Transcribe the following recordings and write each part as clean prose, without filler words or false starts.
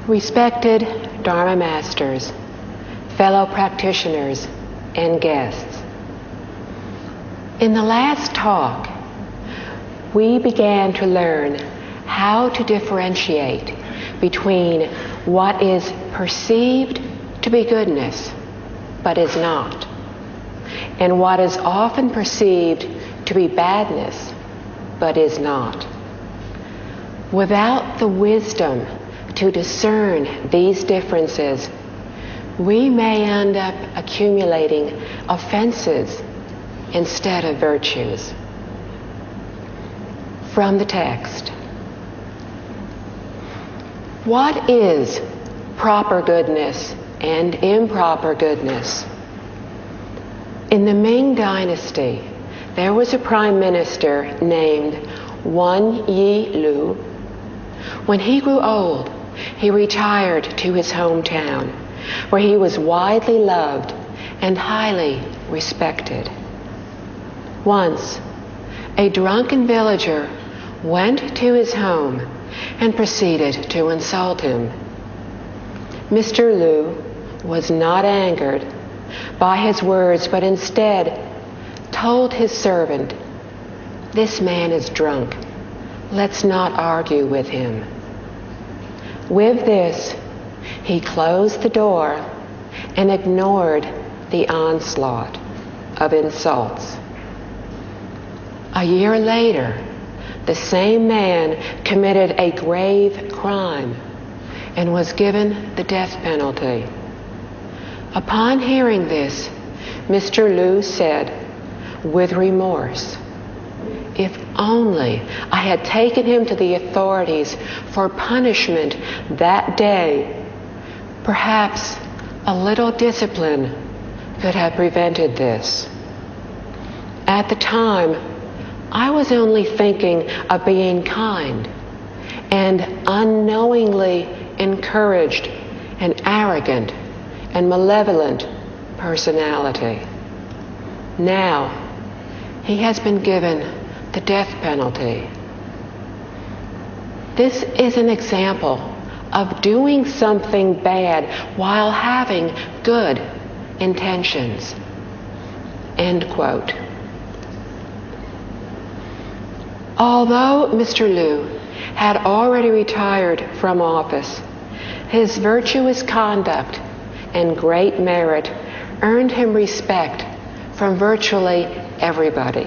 Respected Dharma Masters, fellow practitioners, and guests. In the last talk, we began to learn how to differentiate between what is perceived to be goodness, but is not, and what is often perceived to be badness, but is not. Without the wisdom to discern these differences, we may end up accumulating offenses instead of virtues. From the text. What is proper goodness and improper goodness? In the Ming Dynasty, there was a prime minister named Wan Yi Lu. When he grew old, he retired to his hometown, where he was widely loved and highly respected. Once, a drunken villager went to his home and proceeded to insult him. Mr. Lu was not angered by his words, but instead told his servant, "This man is drunk. Let's not argue with him." With this, he closed the door and ignored the onslaught of insults. A year later, the same man committed a grave crime and was given the death penalty. Upon hearing this, Mr. Lu said, with remorse, "If only I had taken him to the authorities for punishment that day, perhaps a little discipline could have prevented this. At the time, I was only thinking of being kind, and unknowingly encouraged an arrogant and malevolent personality. Now, he has been given the death penalty." This is an example of doing something bad while having good intentions. End quote. Although Mr. Lu had already retired from office, his virtuous conduct and great merit earned him respect from virtually everybody.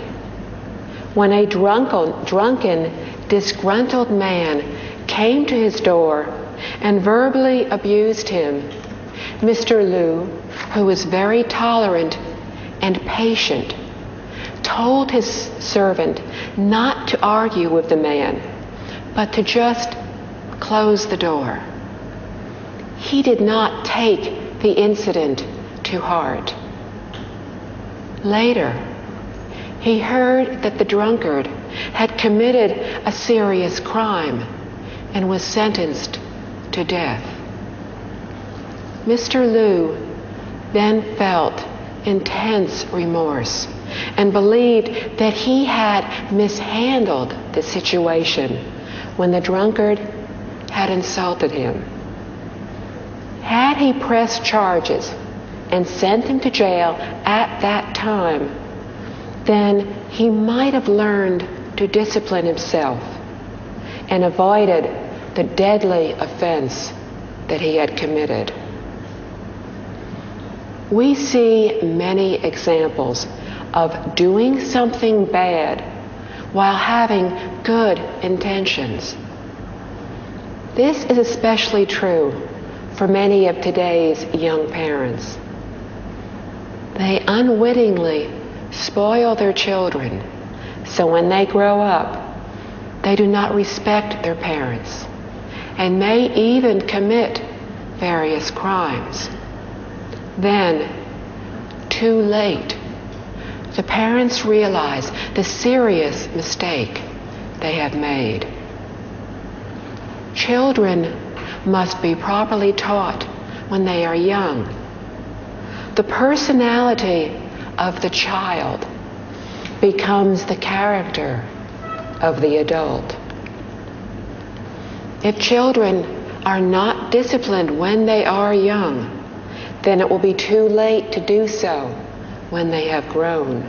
When a drunken, disgruntled man came to his door and verbally abused him, Mr. Lu, who was very tolerant and patient, told his servant not to argue with the man, but to just close the door. He did not take the incident to heart. Later, he heard that the drunkard had committed a serious crime and was sentenced to death. Mr. Lu then felt intense remorse and believed that he had mishandled the situation when the drunkard had insulted him. Had he pressed charges and sent him to jail at that time, then he might have learned to discipline himself and avoided the deadly offense that he had committed. We see many examples of doing something bad while having good intentions. This is especially true for many of today's young parents. They unwittingly spoil their children, so when they grow up, they do not respect their parents and may even commit various crimes. Then, too late, the parents realize the serious mistake they have made. Children must be properly taught when they are young. The personality of the child becomes the character of the adult. If children are not disciplined when they are young, then it will be too late to do so when they have grown.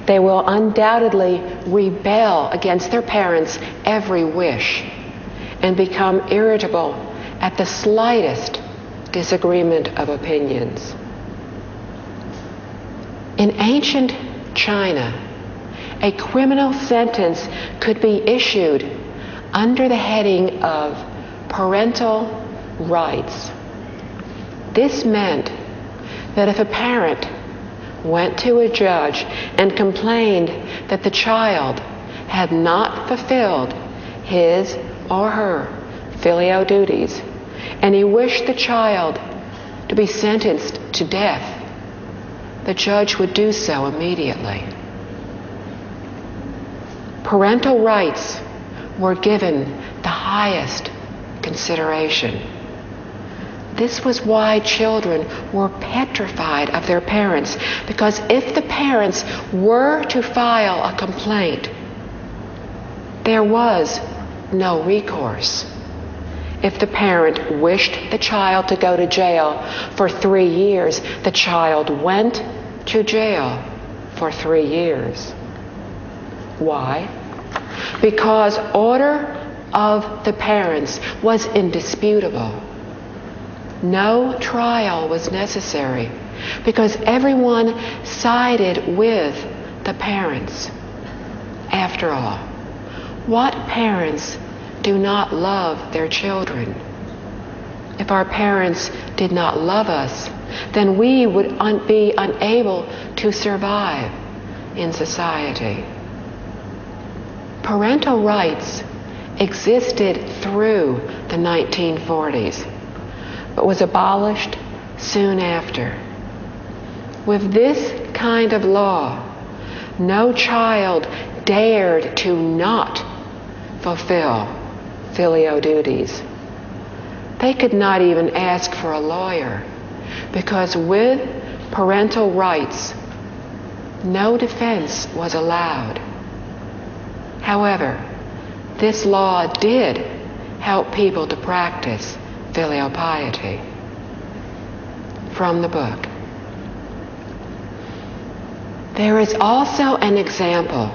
They will undoubtedly rebel against their parents' every wish and become irritable at the slightest disagreement of opinions. In ancient China, a criminal sentence could be issued under the heading of parental rights. This meant that if a parent went to a judge and complained that the child had not fulfilled his or her filial duties, and he wished the child to be sentenced to death, the judge would do so immediately. Parental rights were given the highest consideration. This was why children were petrified of their parents, because if the parents were to file a complaint, there was no recourse. If the parent wished the child to go to jail for 3 years, the child went to jail for 3 years. Why? Because order of the parents was indisputable. No trial was necessary because everyone sided with the parents. After all, what parents do not love their children? If our parents did not love us, then we would be unable to survive in society. Parental rights existed through the 1940s, but was abolished soon after. With this kind of law, no child dared to not fulfill filial duties. They could not even ask for a lawyer, because with parental rights, no defense was allowed. However, this law did help people to practice filial piety. From the book. There is also an example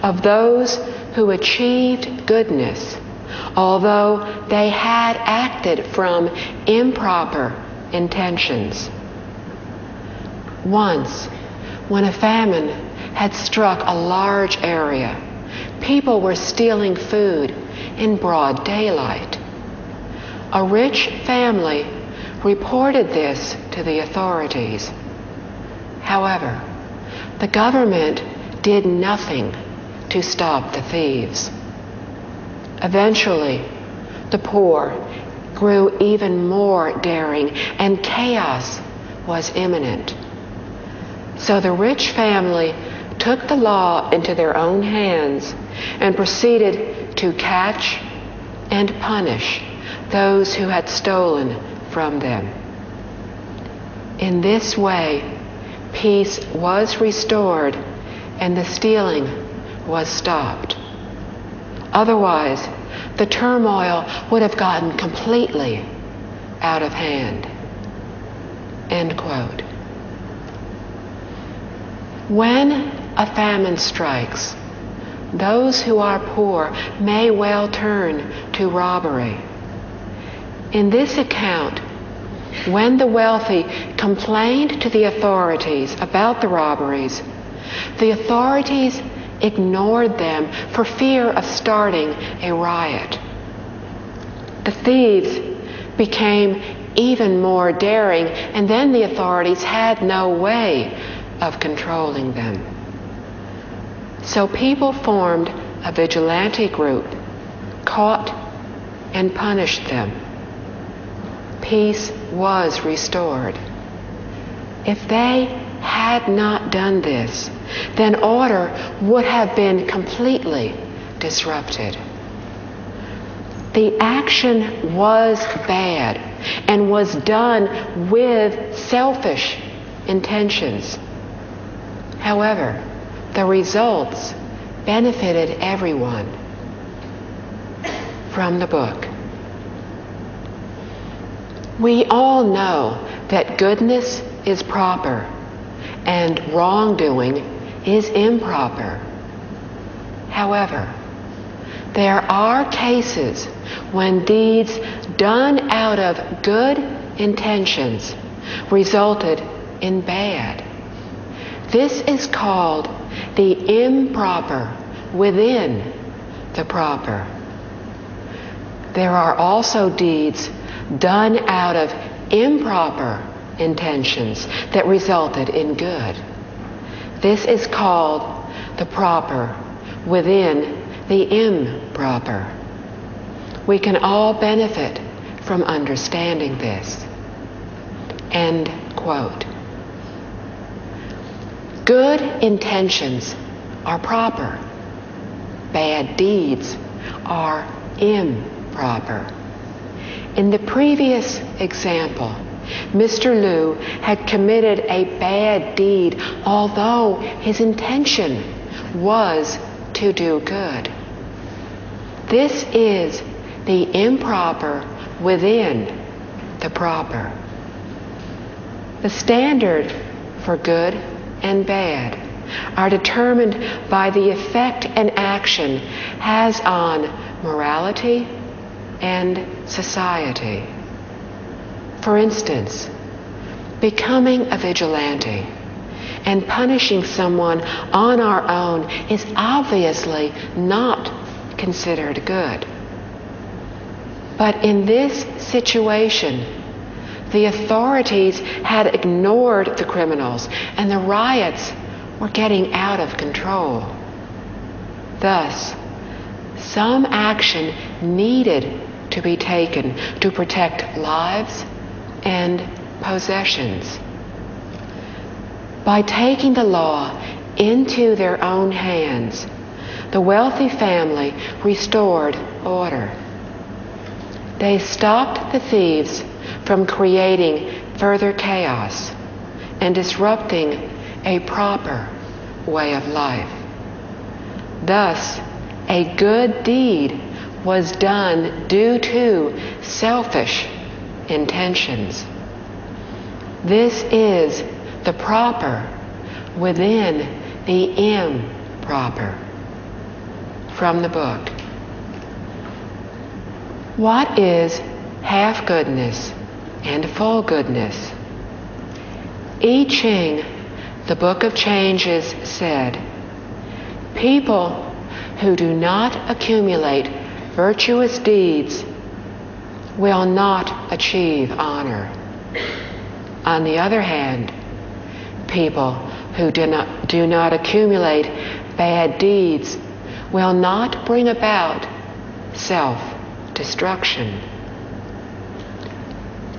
of those who achieved goodness, although they had acted from improper intentions. Once, when a famine had struck a large area, people were stealing food in broad daylight. A rich family reported this to the authorities. However, the government did nothing to stop the thieves. Eventually, the poor grew even more daring, and chaos was imminent. So the rich family took the law into their own hands and proceeded to catch and punish those who had stolen from them. In this way, peace was restored and the stealing was stopped. Otherwise, the turmoil would have gotten completely out of hand. End quote. When a famine strikes, those who are poor may well turn to robbery. In this account, when the wealthy complained to the authorities about the robberies, the authorities ignored them for fear of starting a riot. The thieves became even more daring, and then the authorities had no way of controlling them. So people formed a vigilante group, caught and punished them. Peace was restored. If they had not done this, then order would have been completely disrupted. The action was bad and was done with selfish intentions. However, the results benefited everyone. From the book. We all know that goodness is proper and wrongdoing is improper. However, there are cases when deeds done out of good intentions resulted in bad. This is called the improper within the proper. There are also deeds done out of improper intentions that resulted in good. This is called the proper within the improper. We can all benefit from understanding this. End quote. Good intentions are proper. Bad deeds are improper. In the previous example, Mr. Liu had committed a bad deed, although his intention was to do good. This is the improper within the proper. The standard for good and bad are determined by the effect an action has on morality and society. For instance, becoming a vigilante and punishing someone on our own is obviously not considered good. But in this situation, the authorities had ignored the criminals and the riots were getting out of control. Thus, some action needed to be taken to protect lives and possessions. By taking the law into their own hands, the wealthy family restored order. They stopped the thieves from creating further chaos and disrupting a proper way of life. Thus, a good deed was done due to selfish intentions. This is the proper within the improper. From the book. What is half goodness and full goodness? I Ching, the Book of Changes, said, people who do not accumulate virtuous deeds will not achieve honor. On the other hand, people who do not accumulate bad deeds will not bring about self-destruction.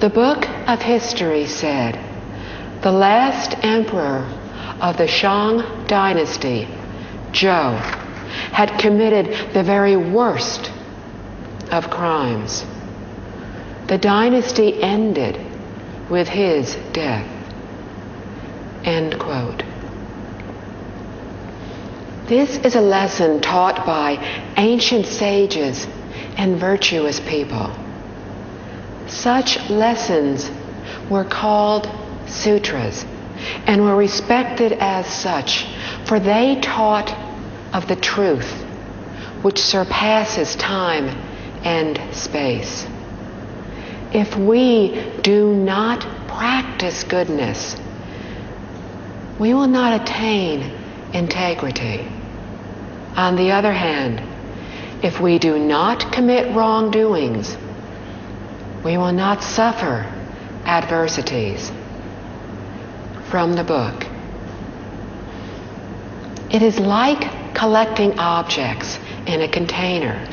The Book of History said, the last emperor of the Shang dynasty, Zhou, had committed the very worst of crimes. The dynasty ended with his death. End quote. This is a lesson taught by ancient sages and virtuous people. Such lessons were called sutras and were respected as such, for they taught of the truth which surpasses time and space. If we do not practice goodness, we will not attain integrity. On the other hand, if we do not commit wrongdoings, we will not suffer adversities. From the book. It is like collecting objects in a container.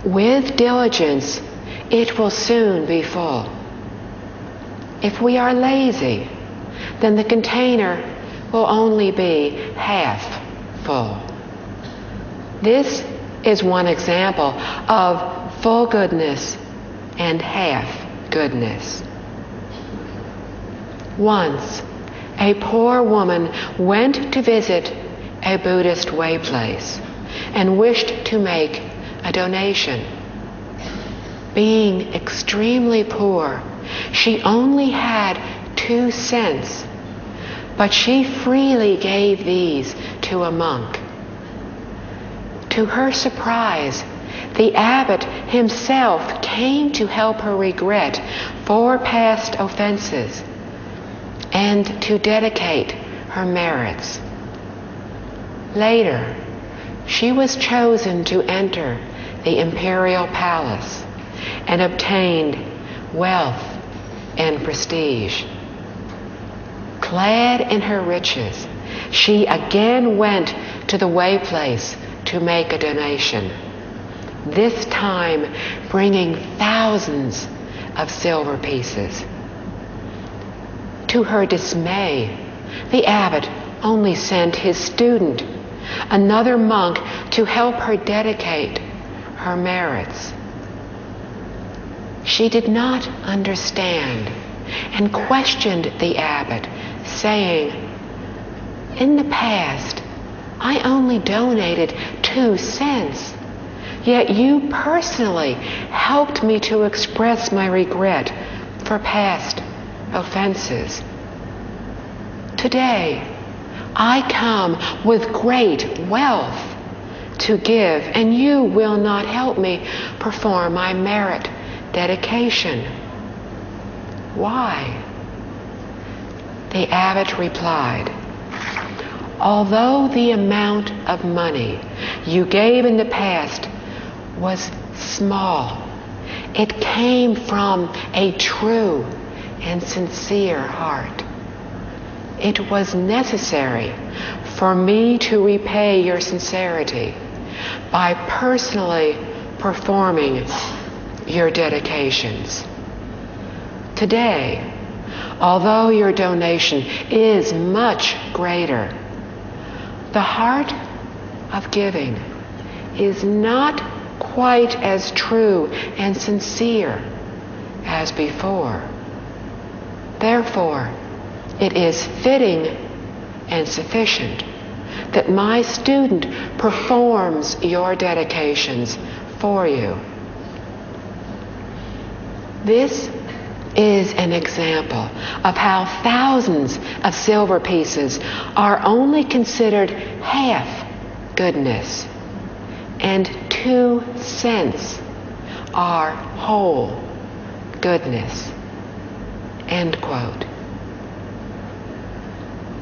With diligence, it will soon be full. If we are lazy, then the container will only be half full. This is one example of full goodness and half goodness. Once, a poor woman went to visit a Buddhist way place and wished to make a donation. Being extremely poor, She only had 2 cents, but she freely gave these to a monk. To her surprise, the abbot himself came to help her regret 4 past offenses and to dedicate her merits. Later, she was chosen to enter the imperial palace and obtained wealth and prestige. Clad in her riches, she again went to the way place to make a donation, this time bringing thousands of silver pieces. To her dismay, the abbot only sent his student, another monk, to help her dedicate her merits. She did not understand and questioned the abbot, saying, "In the past, I only donated 2 cents, yet you personally helped me to express my regret for past offenses. Today, I come with great wealth to give, and you will not help me perform my merit dedication. Why?" The abbot replied, "Although the amount of money you gave in the past was small, it came from a true and sincere heart. It was necessary for me to repay your sincerity by personally performing your dedications. Today, although your donation is much greater, the heart of giving is not quite as true and sincere as before. Therefore, it is fitting and sufficient that my student performs your dedications for you." This is an example of how thousands of silver pieces are only considered half goodness, and 2 cents are whole goodness. End quote.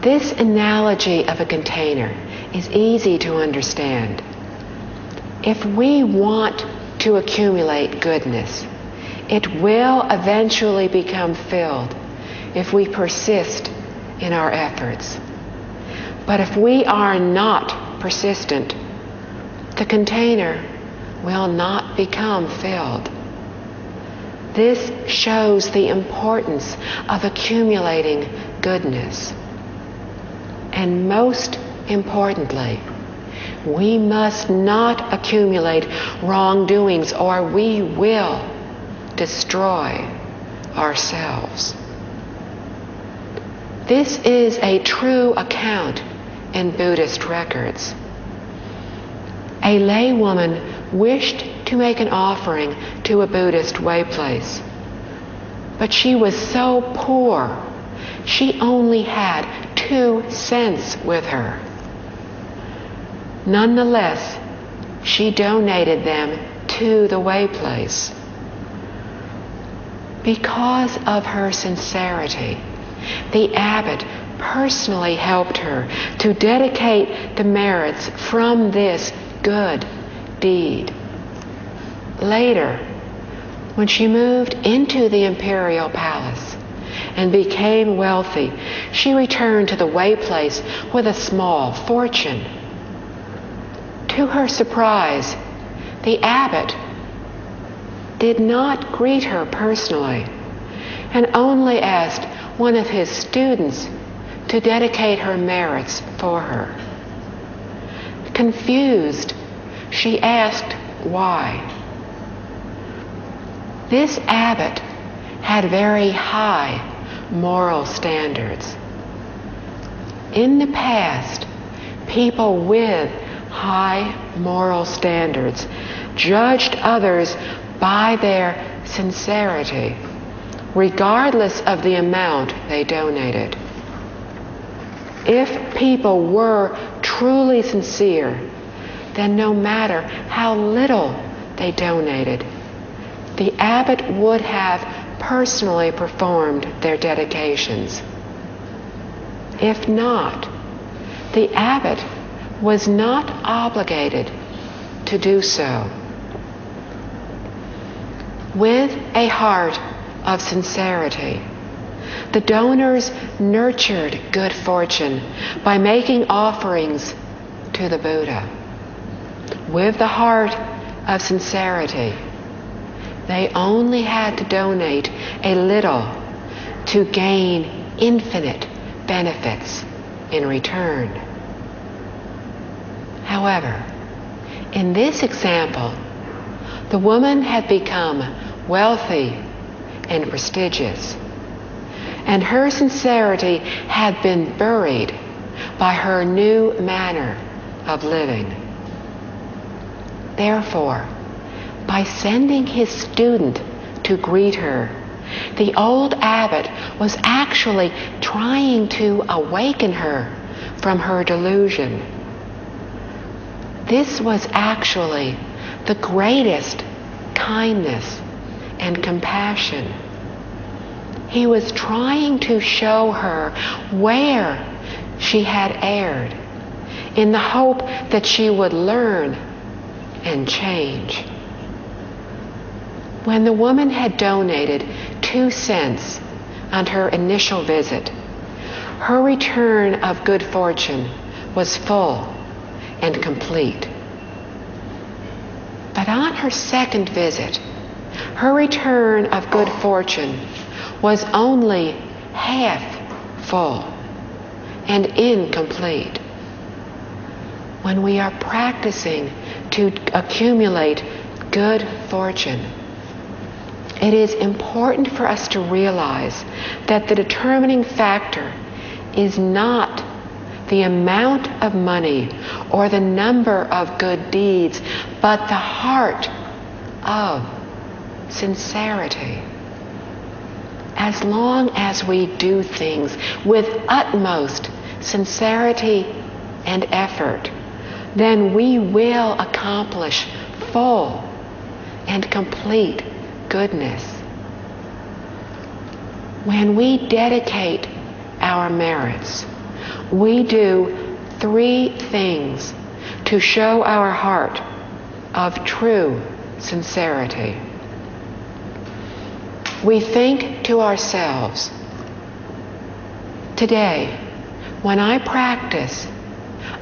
This analogy of a container is easy to understand. If we want to accumulate goodness, it will eventually become filled if we persist in our efforts. But if we are not persistent, the container will not become filled. This shows the importance of accumulating goodness. And most importantly, we must not accumulate wrongdoings, or we will destroy ourselves. This is a true account in Buddhist records. A laywoman wished to make an offering to a Buddhist way place, but she was so poor she only had 2 cents with her. Nonetheless, she donated them to the way place. Because of her sincerity, the abbot personally helped her to dedicate the merits from this good deed. Later, when she moved into the imperial palace and became wealthy, she returned to the way place with a small fortune. To her surprise, the abbot did not greet her personally and only asked one of his students to dedicate her merits for her. Confused, she asked why. This abbot had very high moral standards. In the past, people with high moral standards judged others by their sincerity regardless of the amount they donated. If people were truly sincere, then no matter how little they donated, the abbot would have personally performed their dedications. If not, the abbot was not obligated to do so. With a heart of sincerity, the donors nurtured good fortune by making offerings to the Buddha. With the heart of sincerity, they only had to donate a little to gain infinite benefits in return. However, in this example, the woman had become wealthy and prestigious, and her sincerity had been buried by her new manner of living. Therefore, by sending his student to greet her, the old abbot was actually trying to awaken her from her delusion. This was actually the greatest kindness and compassion. He was trying to show her where she had erred, in the hope that she would learn and change. When the woman had donated 2 cents on her initial visit, her return of good fortune was full and complete. But on her second visit, her return of good fortune was only half full and incomplete. When we are practicing to accumulate good fortune, it is important for us to realize that the determining factor is not the amount of money or the number of good deeds, but the heart of sincerity. As long as we do things with utmost sincerity and effort, then we will accomplish full and complete goodness. When we dedicate our merits, we do 3 things to show our heart of true sincerity. We think to ourselves, today, when I practice,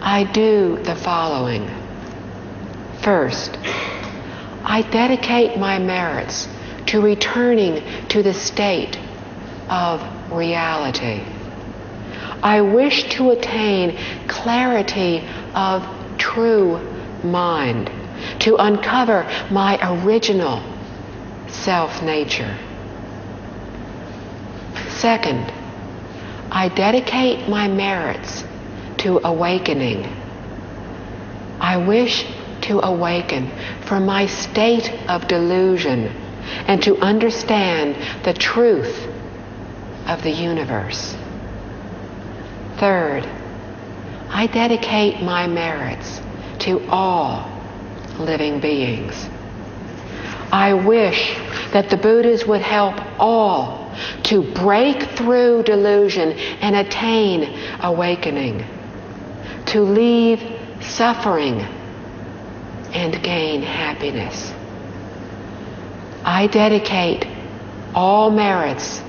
I do the following. First, I dedicate my merits to returning to the state of reality. I wish to attain clarity of true mind, to uncover my original self-nature. Second, I dedicate my merits to awakening. I wish to awaken from my state of delusion and to understand the truth of the universe. Third, I dedicate my merits to all living beings. I wish that the Buddhas would help all to break through delusion and attain awakening, to leave suffering and gain happiness. I dedicate all merits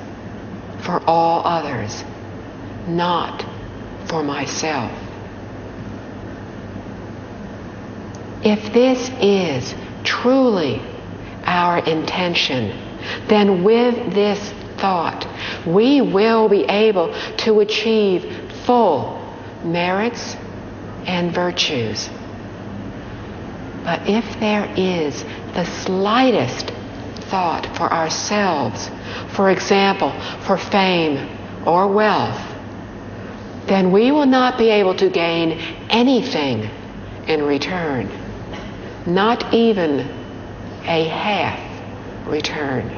for all others, not for myself. If this is truly our intention, then with this thought, we will be able to achieve full merits and virtues. But if there is the slightest thought for ourselves, for example, for fame or wealth, then we will not be able to gain anything in return, not even a half return.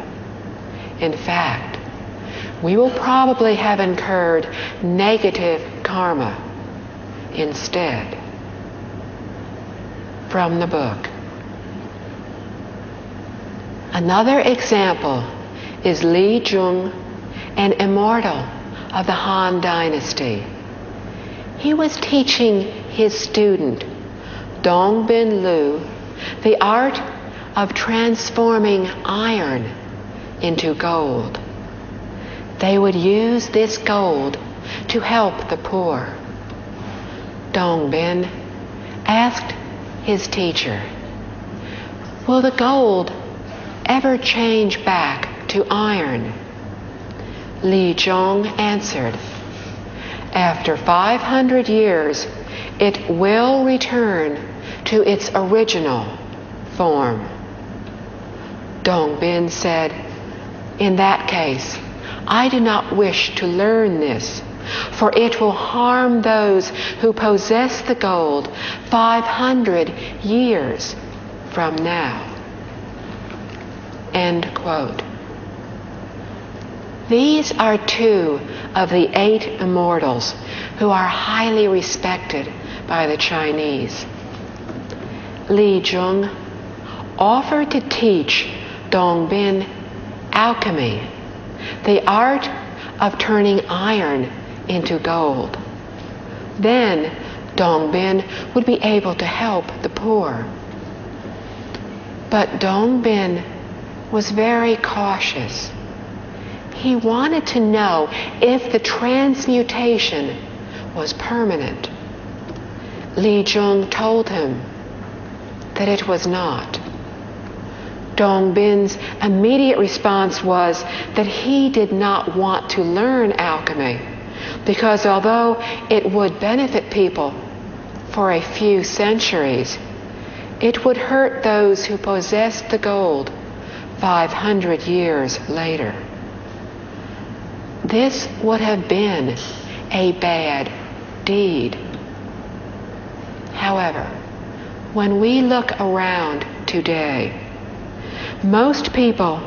In fact, we will probably have incurred negative karma instead. From the book. Another example is Li Jun, an immortal of the Han Dynasty. He was teaching his student, Dong Bin Lu, the art of transforming iron into gold. They would use this gold to help the poor. Dong Bin asked his teacher, "Will the gold ever change back to iron?" Li Zhong answered, "After 500 years, it will return to its original form." Dong Bin said, "In that case, I do not wish to learn this, for it will harm those who possess the gold 500 years from now." End quote. These are two of the 8 immortals who are highly respected by the Chinese. Li Jun offered to teach Dong Bin alchemy, the art of turning iron into gold. Then Dong Bin would be able to help the poor. But Dong Bin was very cautious. He wanted to know if the transmutation was permanent. Li Jun told him that it was not. Dong Bin's immediate response was that he did not want to learn alchemy because although it would benefit people for a few centuries, it would hurt those who possessed the gold 500 years later. This would have been a bad deed. However, when we look around today, most people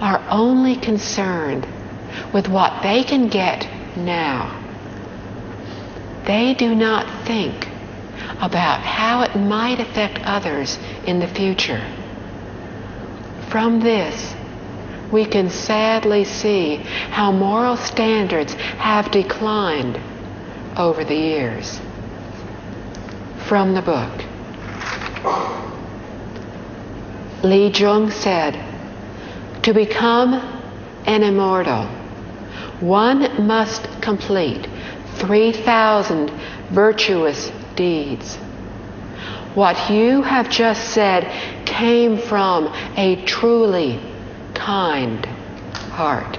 are only concerned with what they can get now. They do not think about how it might affect others in the future. From this, we can sadly see how moral standards have declined over the years. From the book. Li Jun said, "To become an immortal, one must complete 3,000 virtuous deeds." What you have just said came from a truly kind heart.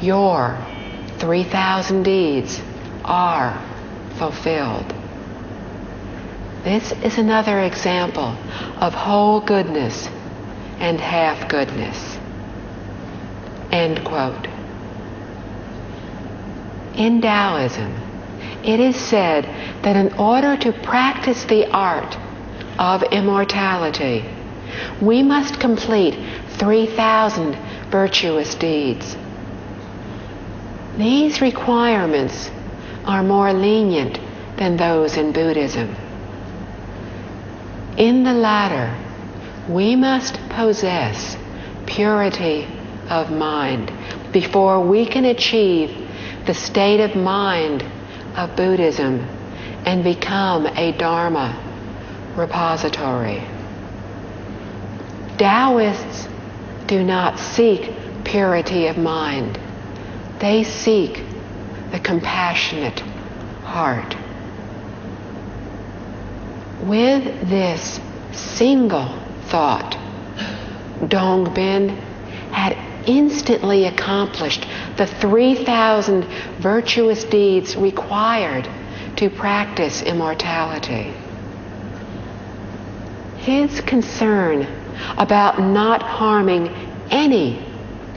Your 3,000 deeds are fulfilled. This is another example of whole goodness and half goodness. End quote. In Taoism, it is said that in order to practice the art of immortality, we must complete 3,000 virtuous deeds. These requirements are more lenient than those in Buddhism. In the latter, we must possess purity of mind before we can achieve the state of mind of Buddhism and become a Dharma repository. Taoists do not seek purity of mind. They seek the compassionate heart. With this single thought, Dong Bin had instantly accomplished the 3,000 virtuous deeds required to practice immortality. His concern about not harming any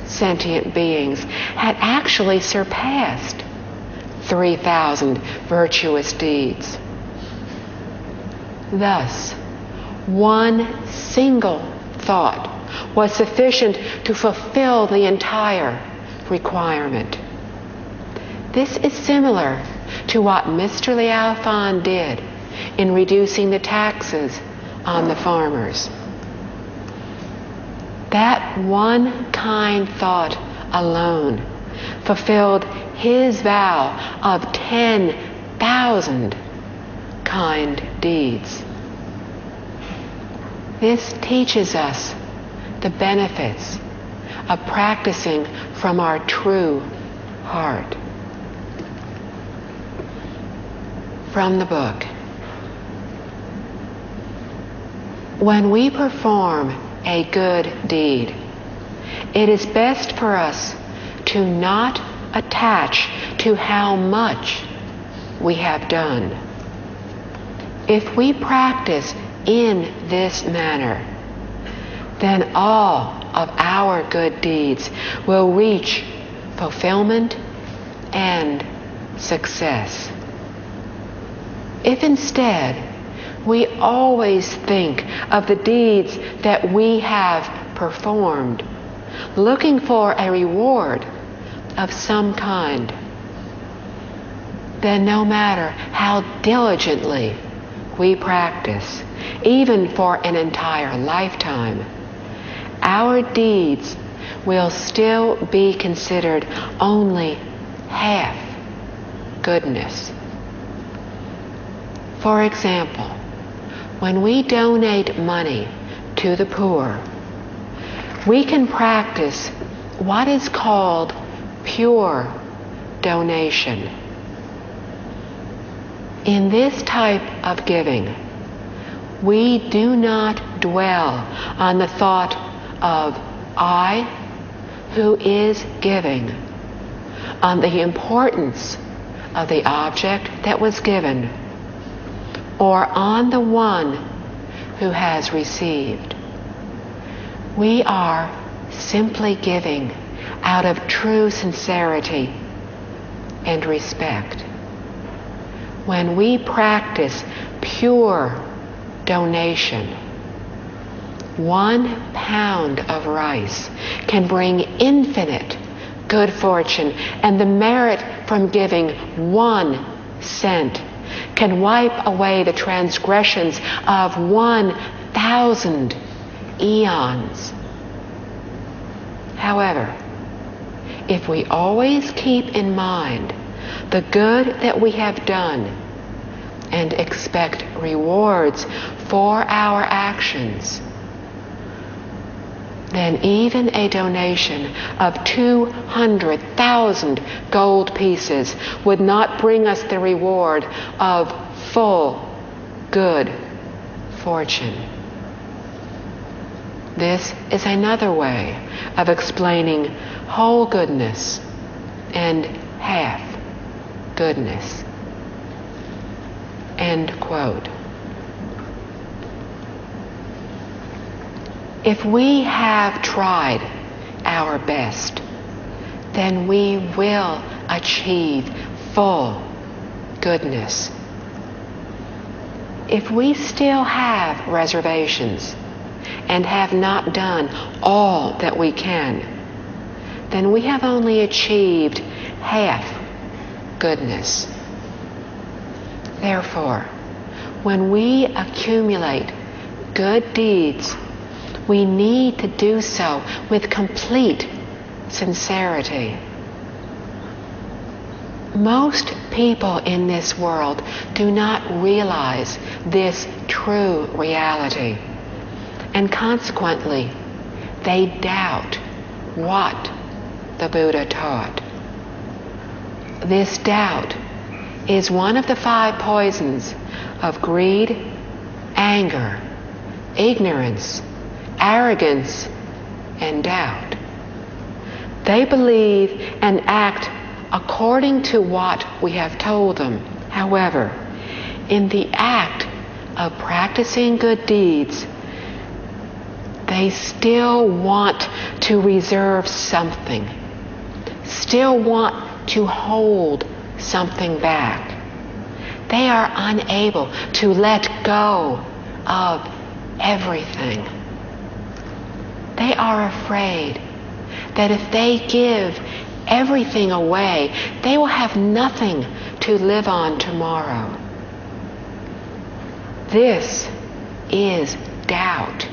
sentient beings had actually surpassed 3,000 virtuous deeds. Thus, one single thought was sufficient to fulfill the entire requirement. This is similar to what Mr. Liao did in reducing the taxes on the farmers. That one kind thought alone fulfilled his vow of 10,000 kind deeds. This teaches us the benefits of practicing from our true heart. From the book. When we perform a good deed, it is best for us to not attach to how much we have done. If we practice in this manner, then all of our good deeds will reach fulfillment and success. If instead we always think of the deeds that we have performed, looking for a reward of some kind, then no matter how diligently we practice, even for an entire lifetime, our deeds will still be considered only half goodness. For example, when we donate money to the poor, we can practice what is called pure donation. In this type of giving, we do not dwell on the thought of I who is giving, on the importance of the object that was given, or on the one who has received. We are simply giving out of true sincerity and respect. When we practice pure donation, 1 pound of rice can bring infinite good fortune, and the merit from giving 1 cent can wipe away the transgressions of 1,000 eons. However, if we always keep in mind the good that we have done and expect rewards for our actions, then even a donation of 200,000 gold pieces would not bring us the reward of full good fortune. This is another way of explaining whole goodness and half goodness. End quote. If we have tried our best, then we will achieve full goodness. If we still have reservations and have not done all that we can, then we have only achieved half goodness. Therefore, when we accumulate good deeds, we need to do so with complete sincerity. Most people in this world do not realize this true reality, and consequently, they doubt what the Buddha taught. This doubt is one of the 5 poisons of greed, anger, ignorance, arrogance, and doubt. They believe and act according to what we have told them. However, in the act of practicing good deeds, they still want to reserve something, still want to hold something back. They are unable to let go of everything. They are afraid that if they give everything away, they will have nothing to live on tomorrow. This is doubt.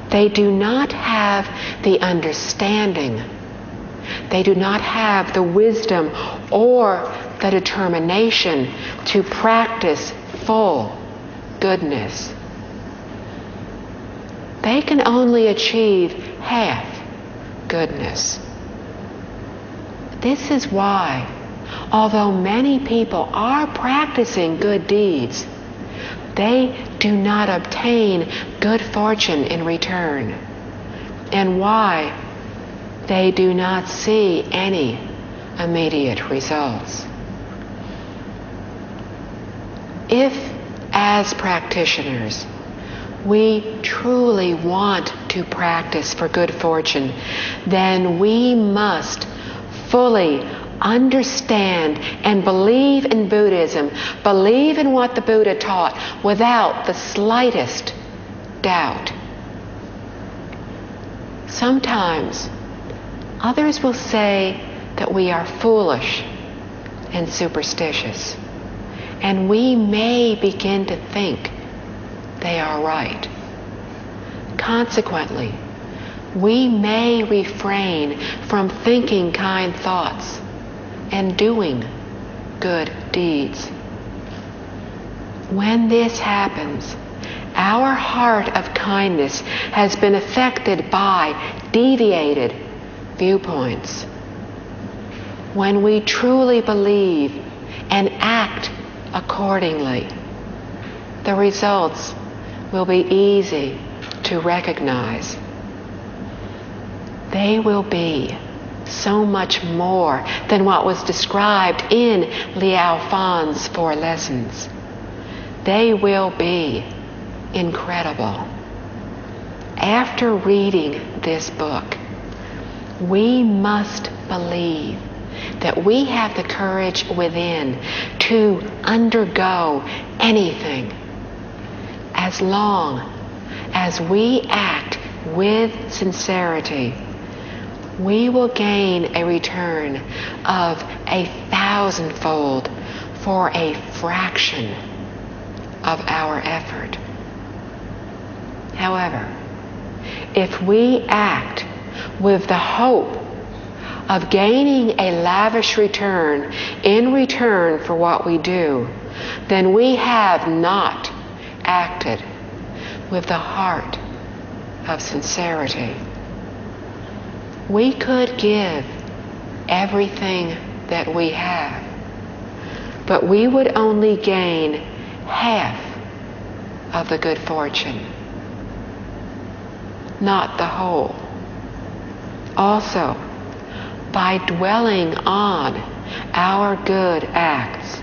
They do not have the understanding. They do not have the wisdom or the determination to practice full goodness. They can only achieve half goodness. This is why, although many people are practicing good deeds, they do not obtain good fortune in return, and why they do not see any immediate results. If, as practitioners, we truly want to practice for good fortune, then we must fully understand and believe in Buddhism, believe in what the Buddha taught without the slightest doubt. Sometimes others will say that we are foolish and superstitious, and we may begin to think they are right. Consequently, we may refrain from thinking kind thoughts and doing good deeds. When this happens, our heart of kindness has been affected by deviated viewpoints. When we truly believe and act accordingly, the results will be easy to recognize. They will be so much more than what was described in Liao Fan's 4 lessons. They will be incredible. After reading this book, we must believe that we have the courage within to undergo anything as long as we act with sincerity. We will gain a return of 1,000-fold for a fraction of our effort. However, if we act with the hope of gaining a lavish return in return for what we do, then we have not acted with the heart of sincerity. We could give everything that we have, but we would only gain half of the good fortune, not the whole. Also, by dwelling on our good acts,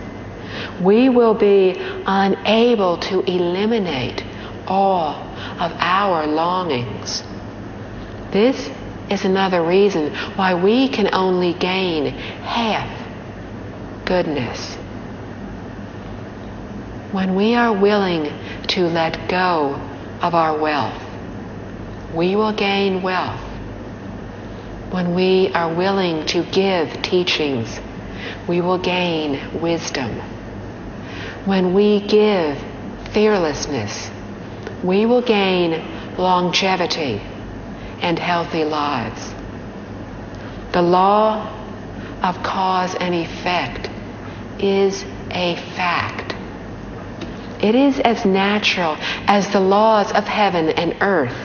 we will be unable to eliminate all of our longings. This is another reason why we can only gain half goodness. When we are willing to let go of our wealth, we will gain wealth. When we are willing to give teachings, we will gain wisdom. When we give fearlessness, we will gain longevity and healthy lives. The law of cause and effect is a fact. It is as natural as the laws of heaven and earth.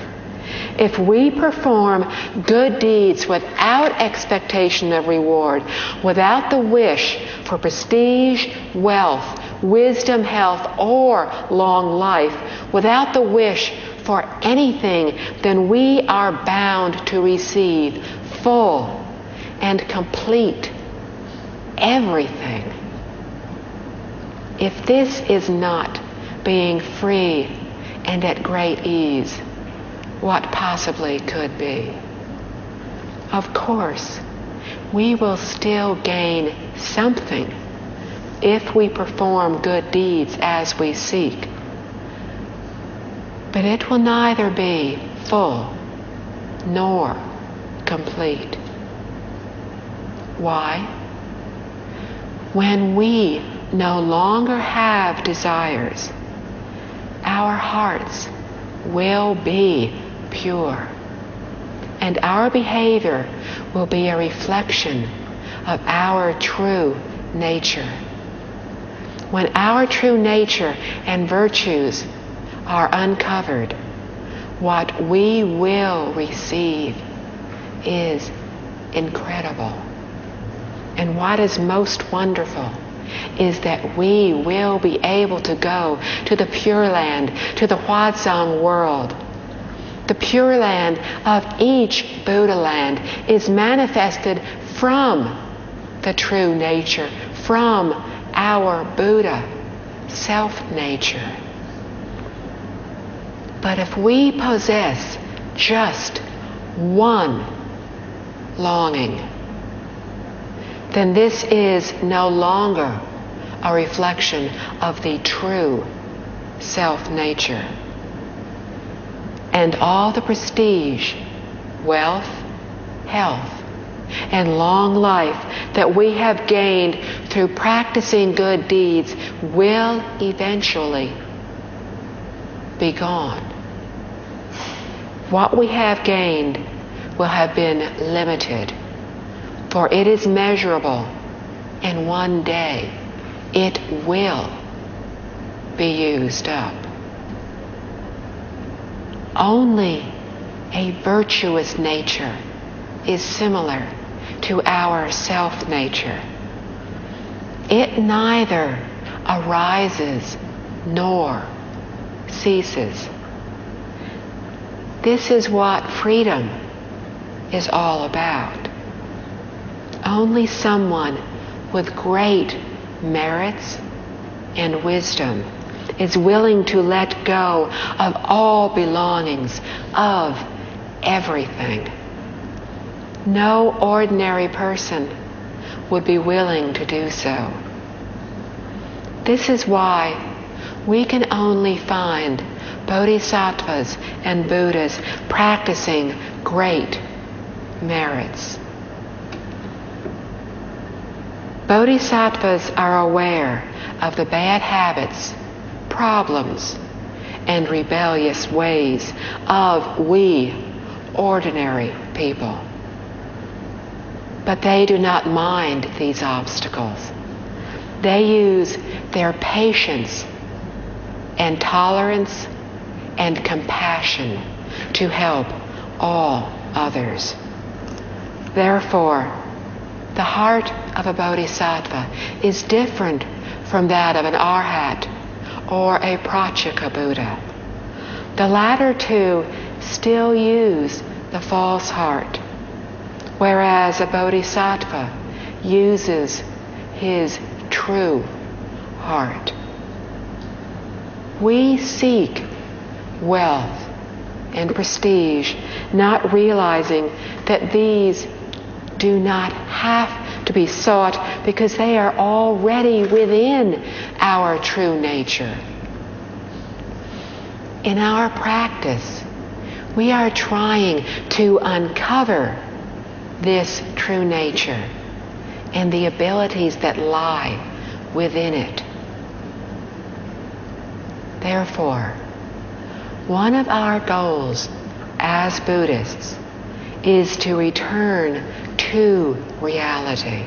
If we perform good deeds without expectation of reward, without the wish for prestige, wealth, wisdom, health, or long life, without the wish for anything, then we are bound to receive full and complete everything. If this is not being free and at great ease, what possibly could be? Of course, we will still gain something if we perform good deeds as we seek. But it will neither be full nor complete. Why? When we no longer have desires, our hearts will be pure, and our behavior will be a reflection of our true nature. When our true nature and virtues are uncovered, what we will receive is incredible. And what is most wonderful is that we will be able to go to the Pure Land, to the Huazang world. The Pure Land of each Buddha land is manifested from the true nature, from our Buddha self-nature. But if we possess just one longing, then this is no longer a reflection of the true self-nature. And all the prestige, wealth, health, and long life that we have gained through practicing good deeds will eventually be gone. What we have gained will have been limited, for it is measurable, and one day it will be used up. Only a virtuous nature is similar to our self-nature. It neither arises nor ceases. This is what freedom is all about. Only someone with great merits and wisdom is willing to let go of all belongings, of everything. No ordinary person would be willing to do so. This is why we can only find bodhisattvas and Buddhas practicing great merits. Bodhisattvas are aware of the bad habits, problems, and rebellious ways of we ordinary people. But they do not mind these obstacles. They use their patience and tolerance and compassion to help all others. Therefore, the heart of a bodhisattva is different from that of an arhat or a pratyeka Buddha. The latter two still use the false heart, whereas a bodhisattva uses his true heart. We seek wealth and prestige, not realizing that these do not have to be sought because they are already within our true nature. In our practice, we are trying to uncover this true nature and the abilities that lie within it. Therefore, one of our goals as Buddhists is to return to reality,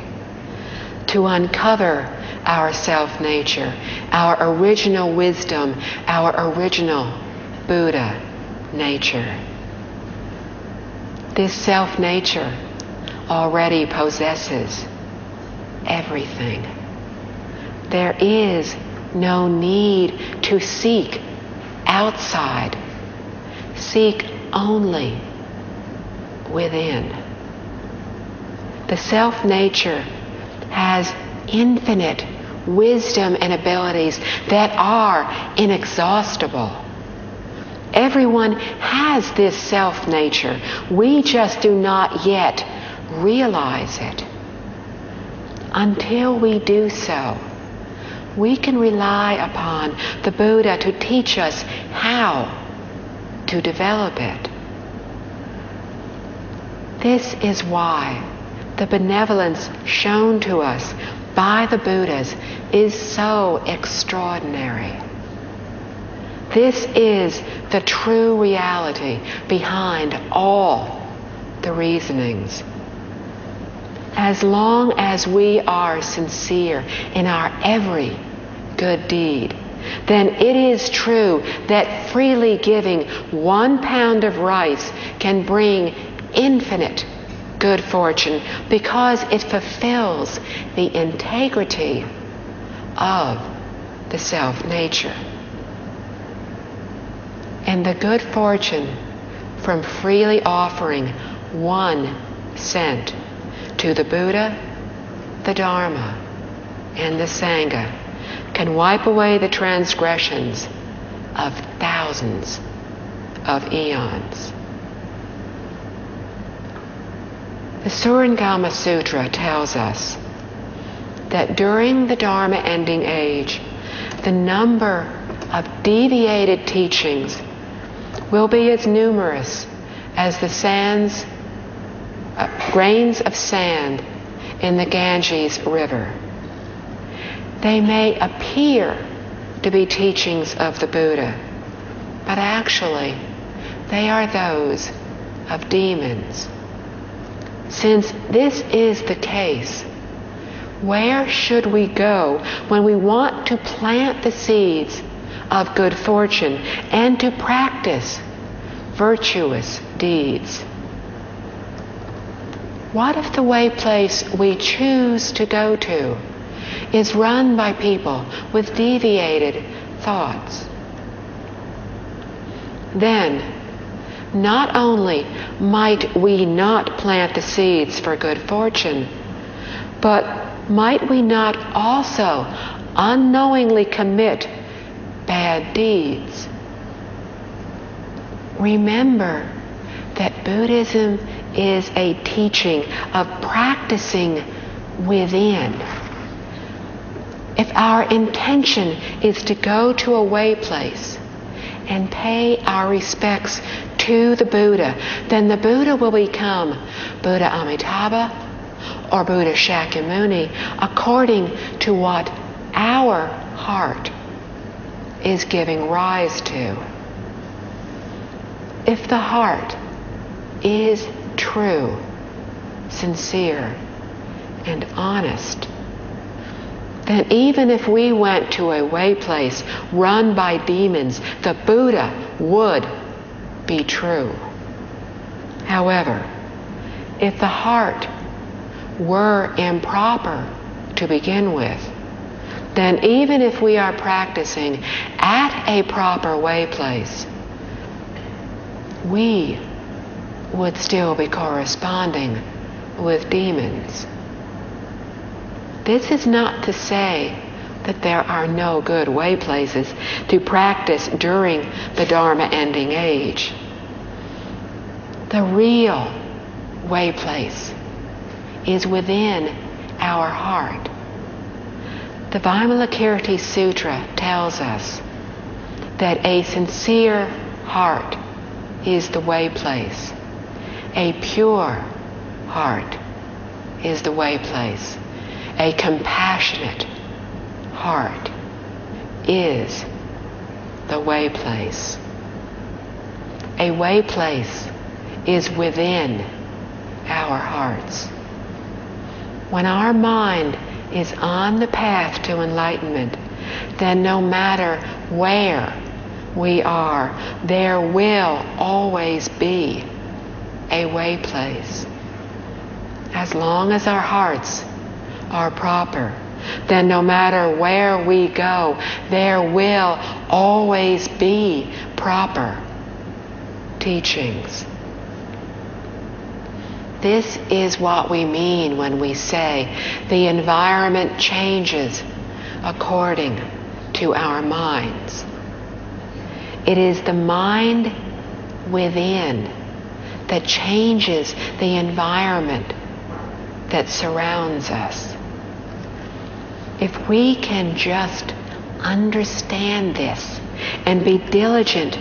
to uncover our self-nature, our original wisdom, our original Buddha nature. This self-nature already possesses everything. There is no need to seek outside. Seek only within. The self-nature has infinite wisdom and abilities that are inexhaustible. Everyone has this self-nature. We just do not yet realize it. Until we do so, we can rely upon the Buddha to teach us how to develop it. This is why the benevolence shown to us by the Buddhas is so extraordinary. This is the true reality behind all the reasonings. As long as we are sincere in our every good deed, then it is true that freely giving 1 pound of rice can bring infinite good fortune because it fulfills the integrity of the self-nature. And the good fortune from freely offering 1 cent to the Buddha, the Dharma, and the Sangha can wipe away the transgressions of thousands of eons. The Surangama Sutra tells us that during the Dharma ending age, the number of deviated teachings will be as numerous as the grains of sand in the Ganges River. They may appear to be teachings of the Buddha, but actually they are those of demons. Since this is the case, where should we go when we want to plant the seeds of good fortune and to practice virtuous deeds? What if the way place we choose to go to is run by people with deviated thoughts? Then, not only might we not plant the seeds for good fortune, but might we not also unknowingly commit bad deeds? Remember that Buddhism is a teaching of practicing within. If our intention is to go to a way place and pay our respects to the Buddha, then the Buddha will become Buddha Amitabha or Buddha Shakyamuni according to what our heart is giving rise to. If the heart is true, sincere, and honest, then even if we went to a way place run by demons, the Buddha would be true. However, if the heart were improper to begin with, then even if we are practicing at a proper way place, we would still be corresponding with demons. This is not to say that there are no good way places to practice during the Dharma ending age. The real way place is within our heart. The Vimalakirti Sutra tells us that a sincere heart is the way place. A pure heart is the way place. A compassionate heart is the way place. A way place is within our hearts. When our mind is on the path to enlightenment, then no matter where we are, there will always be a way place. As long as our hearts are proper, then no matter where we go, there will always be proper teachings. This is what we mean when we say the environment changes according to our minds. It is the mind within that changes the environment that surrounds us. If we can just understand this and be diligent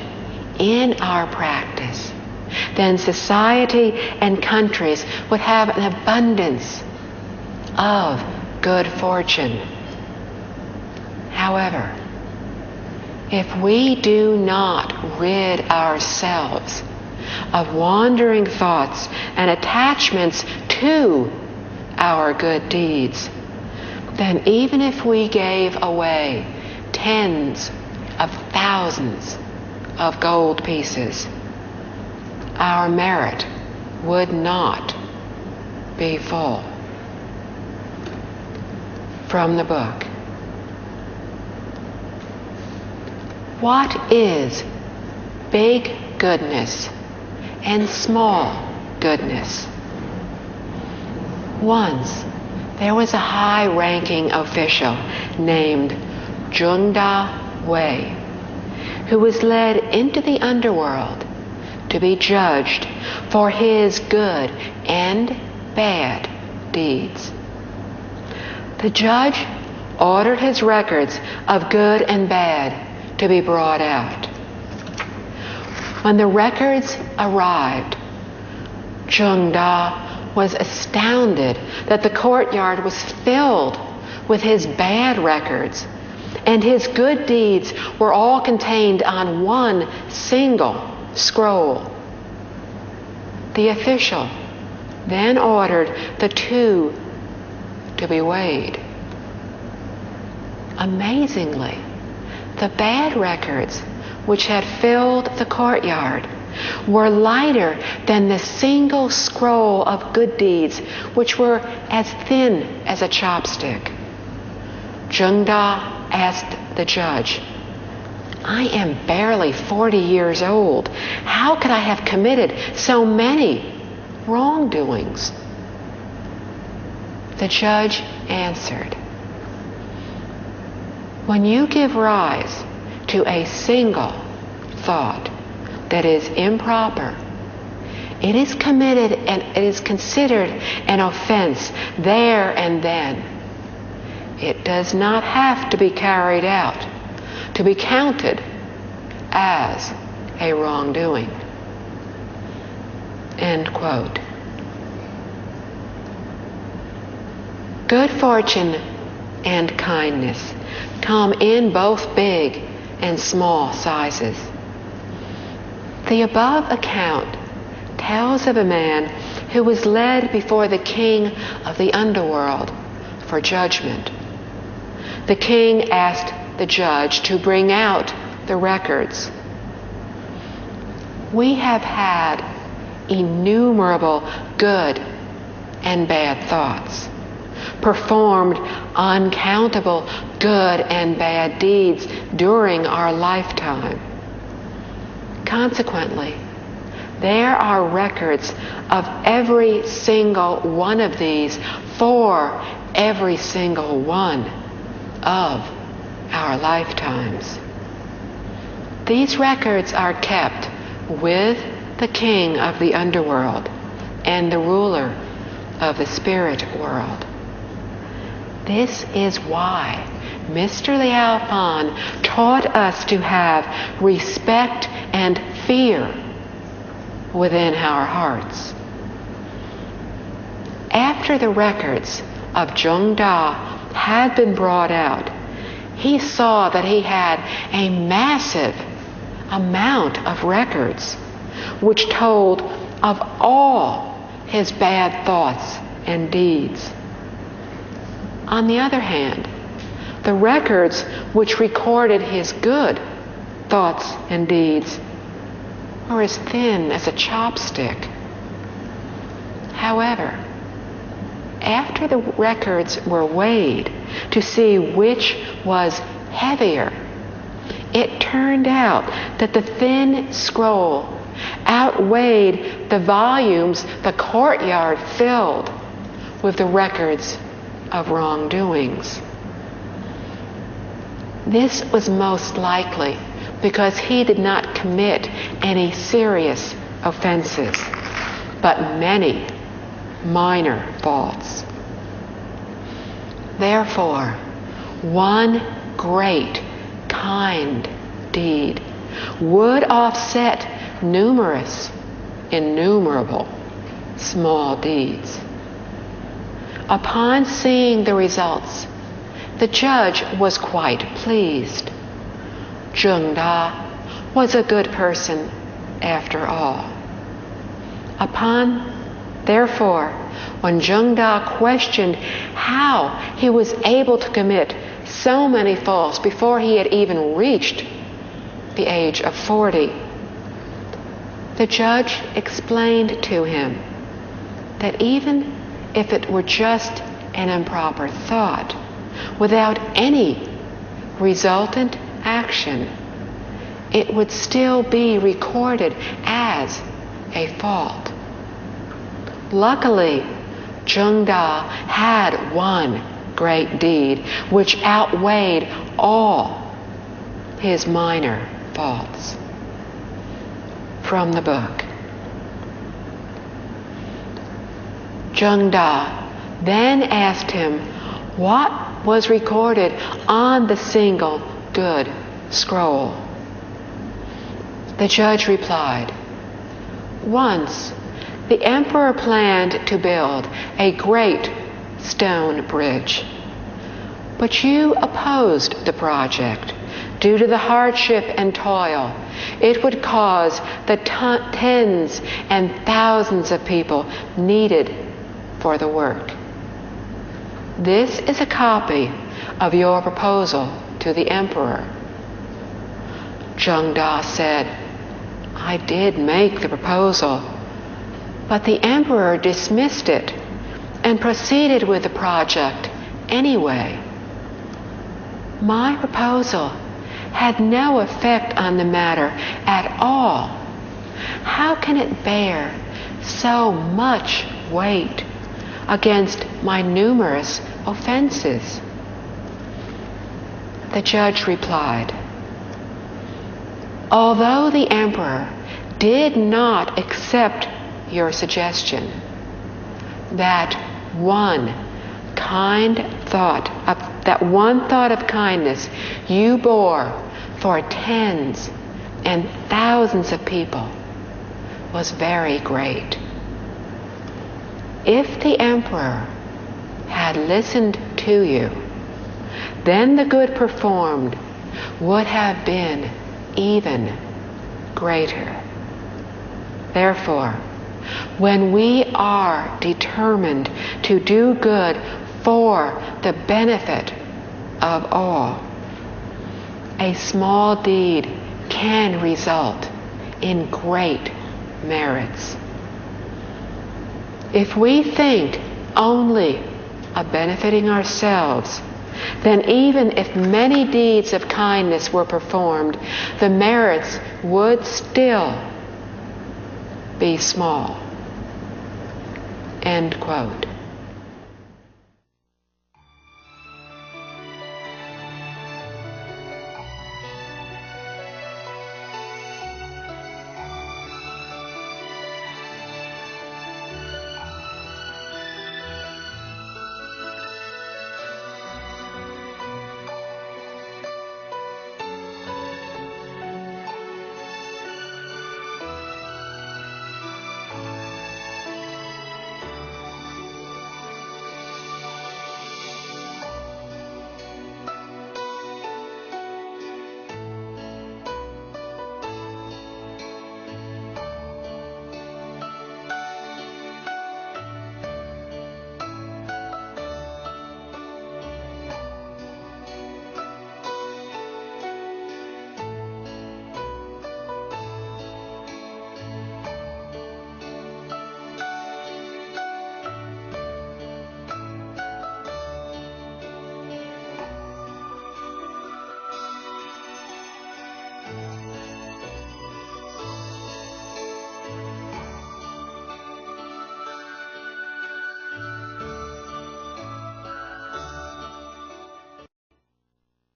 in our practice, then society and countries would have an abundance of good fortune. However, if we do not rid ourselves of wandering thoughts and attachments to our good deeds, then even if we gave away tens of thousands of gold pieces, our merit would not be full. From the book. What is big goodness and small goodness? Once, there was a high-ranking official named Zhengda Wei, who was led into the underworld to be judged for his good and bad deeds. The judge ordered his records of good and bad to be brought out. When the records arrived, Zhengda was astounded that the courtyard was filled with his bad records, and his good deeds were all contained on one single scroll. The official then ordered the two to be weighed. Amazingly, the bad records, which had filled the courtyard, were lighter than the single scroll of good deeds, which were as thin as a chopstick. Zhengda asked the judge, "I am barely 40 years old. How could I have committed so many wrongdoings?" The judge answered, "When you give rise to a single thought that is improper, it is committed and it is considered an offense there and then. It does not have to be carried out to be counted as a wrongdoing." End quote. Good fortune and kindness come in both big and small sizes. The above account tells of a man who was led before the king of the underworld for judgment. The king asked the judge to bring out the records. We have had innumerable good and bad thoughts, performed uncountable good and bad deeds during our lifetime. Consequently, there are records of every single one of these for every single one of our lifetimes. These records are kept with the king of the underworld and the ruler of the spirit world. This is why Mr. Liao taught us to have respect and fear within our hearts. After the records of Zhengda had been brought out, he saw that he had a massive amount of records which told of all his bad thoughts and deeds. On the other hand, the records which recorded his good thoughts and deeds were as thin as a chopstick. However, after the records were weighed to see which was heavier, it turned out that the thin scroll outweighed the volumes the courtyard filled with the records of wrongdoings. This was most likely because he did not commit any serious offenses, but many minor faults. Therefore, one great kind deed would offset numerous innumerable small deeds. Upon seeing the results, the judge was quite pleased. Zheng Da was a good person after all. Therefore, when Zheng Da questioned how he was able to commit so many faults before he had even reached the age of 40, the judge explained to him that even if it were just an improper thought, without any resultant action, it would still be recorded as a fault. Luckily, Zheng Da had one great deed which outweighed all his minor faults. From the book. Zheng Da then asked him what was recorded on the single good scroll. The judge replied, "Once the emperor planned to build a great stone bridge, but you opposed the project due to the hardship and toil it would cause the tens and thousands of people needed for the work. This is a copy of your proposal to the emperor." Zheng Da said, "I did make the proposal, but the emperor dismissed it and proceeded with the project anyway. My proposal had no effect on the matter at all. How can it bear so much weight against my numerous offenses?" The judge replied, "Although the emperor did not accept your suggestion, that one thought of kindness you bore for tens and thousands of people was very great. If the emperor had listened to you, then the good performed would have been even greater. Therefore, when we are determined to do good for the benefit of all, a small deed can result in great merits. If we think only of benefiting ourselves, then even if many deeds of kindness were performed, the merits would still be small." End quote.